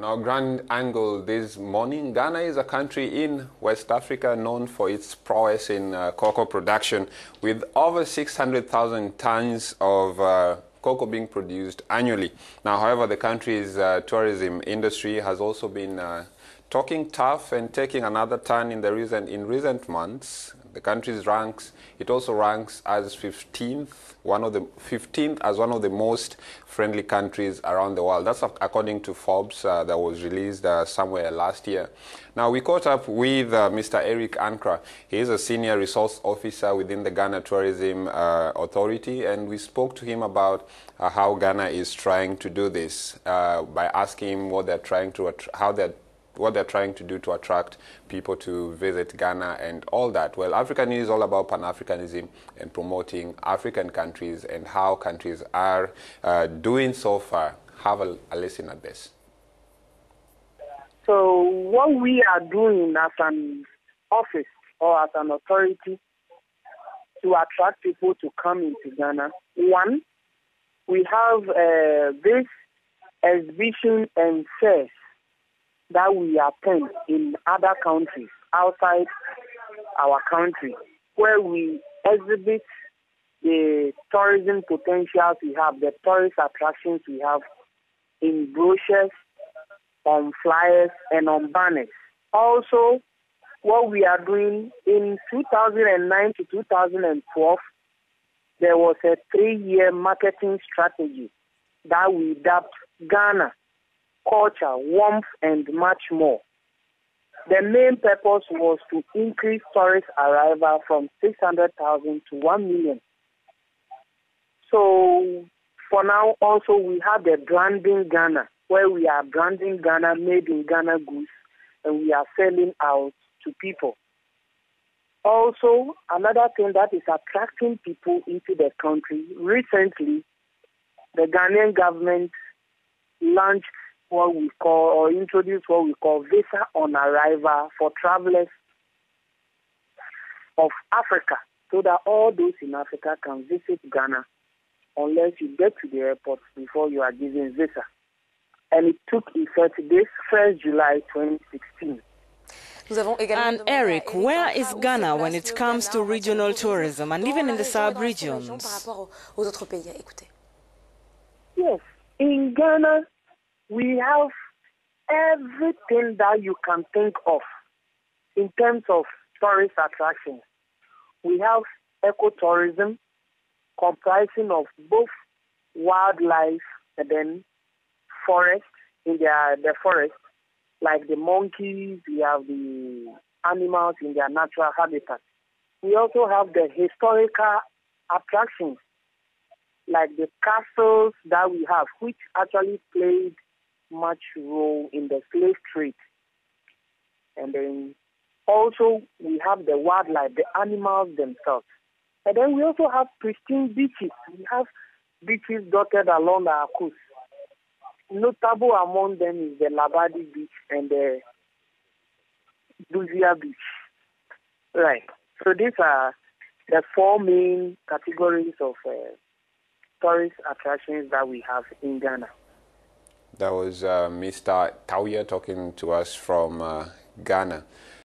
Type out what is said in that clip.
On our grand angle this morning, Ghana is a country in West Africa known for its prowess in cocoa production, with over 600,000 tons of cocoa being produced annually. Now, however, the country's tourism industry has also been talking tough and taking another turn in recent months. The country's ranks, it also ranks as 15th, one of the most friendly countries around the world. That's according to Forbes that was released somewhere last year. Now, we caught up with Mr. Eric Ankra. He is a senior resource officer within the Ghana Tourism Authority, and we spoke to him about how Ghana is trying to do this by asking him what they're trying to do to attract people to visit Ghana and all that. Well, Africa News is all about Pan-Africanism and promoting African countries and how countries are doing so far. Have a listen at this. So what we are doing as an office or as an authority to attract people to come into Ghana, one, we have this exhibition and fairs that we attend in other countries outside our country, where we exhibit the tourism potentials we have, the tourist attractions we have in brochures, on flyers, and on banners. Also, what we are doing in 2009 to 2012, there was a 3-year marketing strategy that we dubbed Ghana Culture, Warmth, and much more. The main purpose was to increase tourist arrival from 600,000 to 1 million. So for now, also we have the branding Ghana, where we are branding Ghana, made in Ghana goods, and we are selling out to people. Also, another thing that is attracting people into the country, recently, the Ghanaian government launched what we call, or introduced what we call visa on arrival for travelers of Africa, so that all those in Africa can visit Ghana unless you get to the airport before you are given visa. And it took effect this 1st July 2016. And Eric, where is Ghana when it comes to regional tourism and even in the sub-regions? Yes, in Ghana, we have everything that you can think of in terms of tourist attractions. We have ecotourism comprising of both wildlife and then forest, in the forest, like the monkeys, we have the animals in their natural habitat. We also have the historical attractions, like the castles that we have, which actually played much role in the slave trade. And then also we have the wildlife, the animals themselves. And then we also have pristine beaches. We have beaches dotted along our coast. Notable among them is the Labadi Beach and the Duzia Beach. Right. So these are the 4 main categories of tourist attractions that we have in Ghana. That was Mr. Tauya talking to us from Ghana.